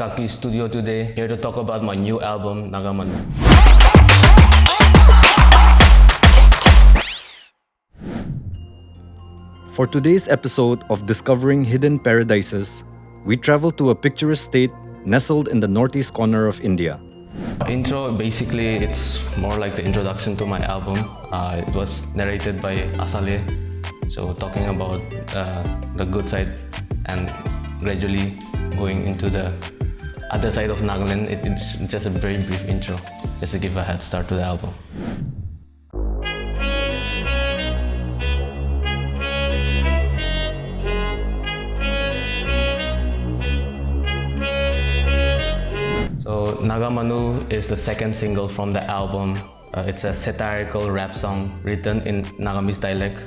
Taki's studio today, here to talk about my new album, NAGA MANU. For today's episode of Discovering Hidden Paradises, we travel to a picturesque state nestled in the northeast corner of India. Intro, basically, it's more like the introduction to my album. It was narrated by Asale, so talking about the good side and gradually going into the other side of Nagaland. It's just a very brief intro, just to give a head start to the album. So NAGA MANU is the second single from the album. It's a satirical rap song written in Nagamese dialect.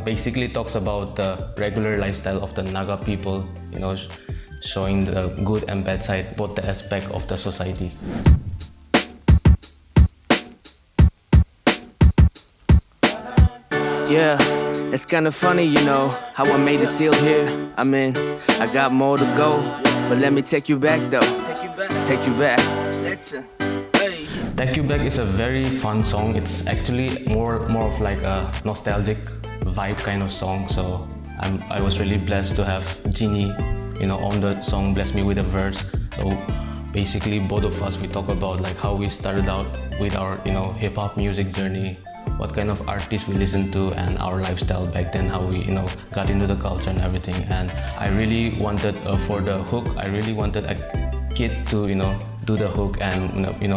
Basically talks about the regular lifestyle of the Naga people, showing the good and bad side, both the aspect of the society. Yeah, it's kinda funny, how I made it till here. I mean, I got more to go, but let me take you back though. Take you back. Listen. Hey. Take You Back is a very fun song. It's actually more of like a nostalgic vibe kind of song. So I was really blessed to have Genie, on the song, bless me with a verse. So basically both of us, we talk about like how we started out with our hip hop music journey, what kind of artists we listened to, and our lifestyle back then, how we got into the culture and everything. And I really wanted for the hook, I really wanted a kid to do the hook and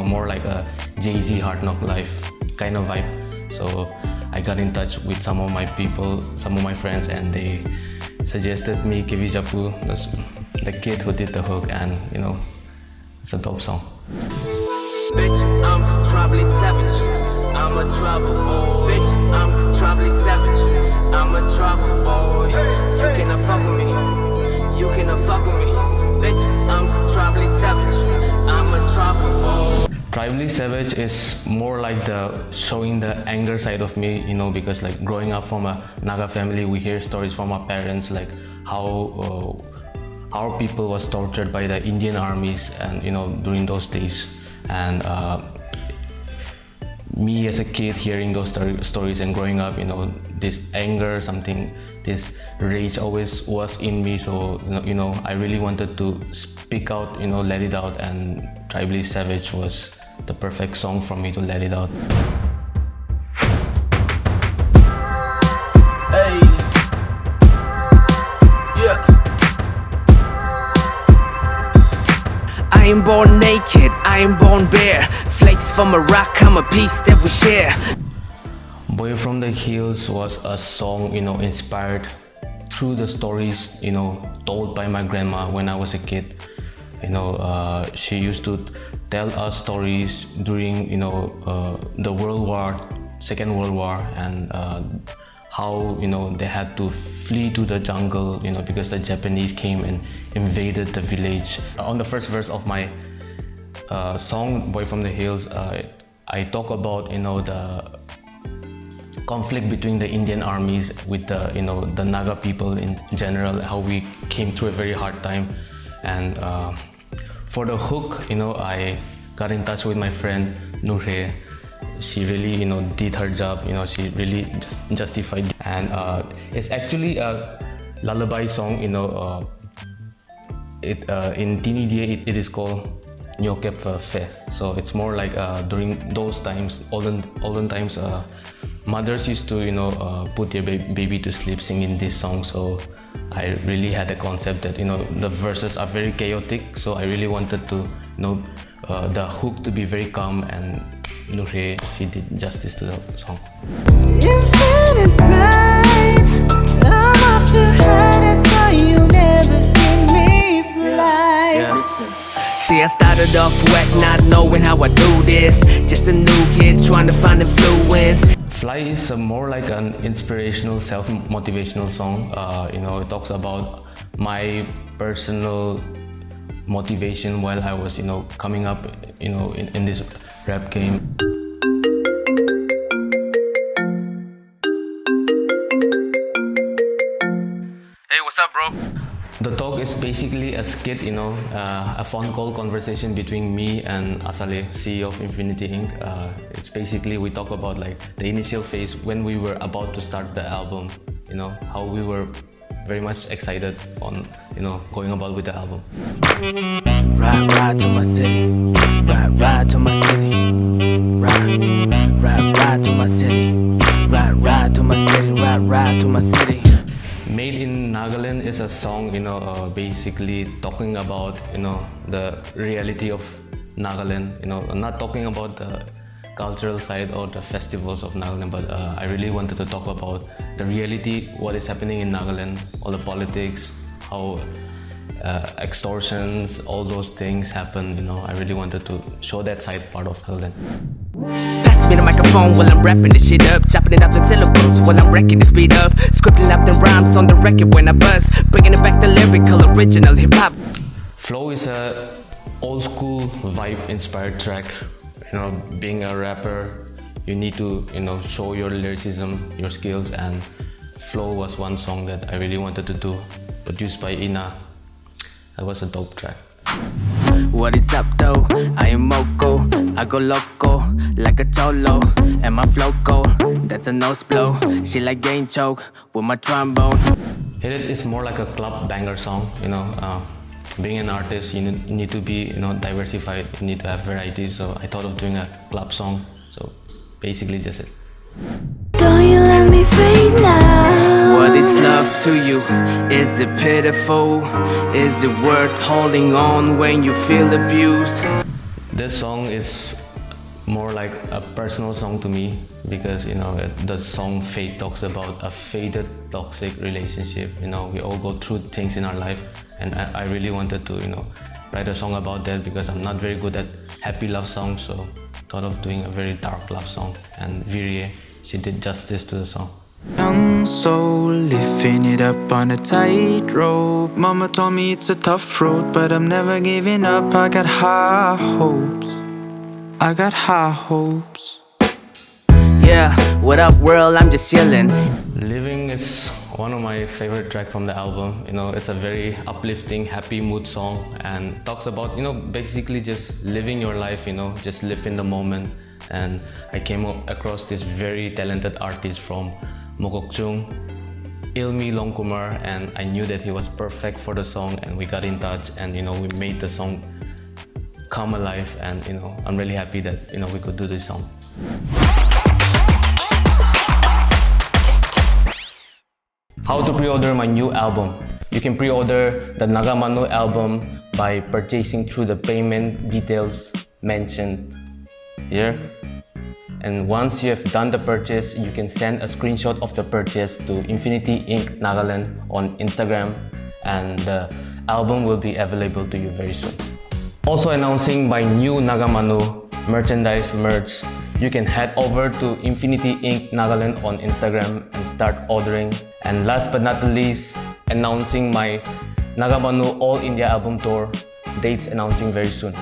more like a Jay-Z Hard Knock Life kind of vibe. So I got in touch with some of my people, some of my friends, and they suggested me Kivi Japu, the kid who did the hook, and it's a dope song. Bitch, I'm probably savage. I'm a trouble boy. Bitch, I'm probably savage. I'm a trouble boy. You cannot fuck with me. You cannot fuck with me. Bitch, I'm probably savage. I'm a trouble boy. Tribally Savage is more like showing the anger side of me, because like growing up from a Naga family, we hear stories from our parents like how our people was tortured by the Indian armies and during those days. And me as a kid hearing those stories and growing up, this anger, this rage always was in me. So I really wanted to speak out, let it out, and Tribally Savage was the perfect song for me to let it out. Hey. Yeah. I ain't born naked, I ain't born bare. Flakes from a rock, I'm a piece that we share. Boy from the Hills was a song, inspired through the stories, told by my grandma when I was a kid. She used to tell us stories during, the Second World War, and how, they had to flee to the jungle, because the Japanese came and invaded the village. On the first verse of my song, Boy from the Hills, I talk about, the conflict between the Indian armies with the Naga people in general, how we came through a very hard time. And for the hook, I got in touch with my friend Nurhe. She really, did her job. She really justified it. And it's actually a lullaby song. In Tini it is called Nyokep Fe. So it's more like during those times, olden times, mothers used to put their baby to sleep singing this song. So I really had a concept that the verses are very chaotic, so I really wanted to the hook to be very calm, and Nurhe, she did justice to the song. Infinite pain, I'm up to her, that's why you never see me fly. Yeah. Listen. See, I started off whack, not knowing how I do this. Just a new kid trying to find influence. Fly is more like an inspirational, self-motivational song. It talks about my personal motivation while I was, coming up, in this rap game. Hey, what's up, bro? The talk is basically a skit, a phone call conversation between me and Asale, CEO of Infinity Inc. It's basically we talk about like the initial phase when we were about to start the album, how we were very much excited on, going about with the album. Ride to my city, ride to my city, ride to my city, ride to my city, ride to my city. Made in Nagaland is a song, basically talking about, the reality of Nagaland. Not talking about the cultural side or the festivals of Nagaland, but I really wanted to talk about the reality, what is happening in Nagaland, all the politics, how extortions, all those things happen. I really wanted to show that side part of Nagaland. Pass me the microphone while I'm rapping this shit up, chopping it up in syllables while I'm wrecking the speed up, scribbling up the rhymes on the record when I buzz, bringing it back the lyrical original hip hop. Flow is a old school vibe inspired track. Being a rapper, you need to show your lyricism, your skills, and Flow was one song that I really wanted to do, produced by Ina. That was a dope track. What is up though? I am Moko, I go loco like a cholo, and my flow cold, that's a nose blow. She like game choke with my trombone. Hit It is more like a club banger song. Being an artist, you need to be diversified, you need to have varieties, so I thought of doing a club song, so basically just it. Don't you let me fade now. What is love to you? Is it pitiful? Is it worth holding on when you feel abused? This song is more like a personal song to me because the song Fade talks about a faded toxic relationship. We all go through things in our life, and I really wanted to write a song about that because I'm not very good at happy love songs, so thought of doing a very dark love song, and Virie, she did justice to the song. Young soul, lifting it up on a tightrope. Mama told me it's a tough road, but I'm never giving up. I got high hopes. I got high hopes. Yeah, what up world, I'm just chillin'. Living is one of my favorite tracks from the album. It's a very uplifting, happy mood song and talks about, basically just living your life, just live in the moment. And I came across this very talented artist from Moko Koza, Ilmi Longkumar, and I knew that he was perfect for the song, and we got in touch, and we made the song come alive, and I'm really happy that we could do this song. How to pre-order my new album? You can pre-order the NAGA MANU album by purchasing through the payment details mentioned here. And once you have done the purchase, you can send a screenshot of the purchase to Infinity Inc. Nagaland on Instagram, and the album will be available to you very soon. Also announcing my new NAGA MANU merchandise merch. You can head over to Infinity Inc. Nagaland on Instagram and start ordering. And last but not the least, announcing my NAGA MANU All India album tour, dates announcing very soon.